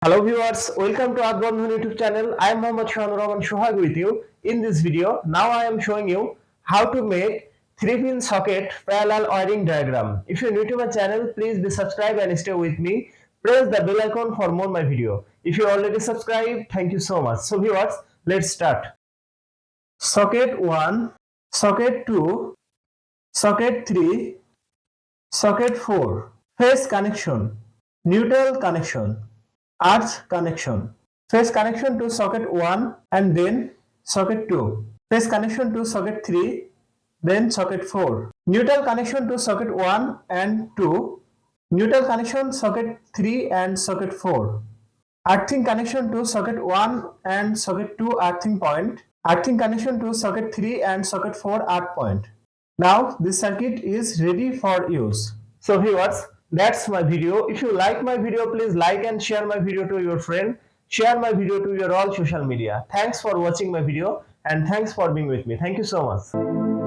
Hello viewers, welcome to Earthbondhon YouTube channel. I am Mohammad Shahanur Sohag with you. In this video, now I am showing you how to make 3-pin socket parallel wiring diagram. If you are new to my channel, please be subscribed and stay with me. Press the bell icon for more my video. If you already subscribed, thank you so much. So viewers, let's start. Socket 1, socket 2, socket 3, socket 4. Phase connection, neutral connection, earth connection, phase connection to socket 1 and then socket 2, phase connection to socket 3, then socket 4, neutral connection to socket 1 and 2, neutral connection socket 3 and socket 4, earthing connection to socket 1 and socket 2 earthing point, earthing connection to socket 3 and socket 4 earth point. Now this circuit is ready for use. So viewers, that's my video. If you like my video, please like and share my video to your friend. Share my video to your all social media. Thanks for watching my video and thanks for being with me. Thank you so much.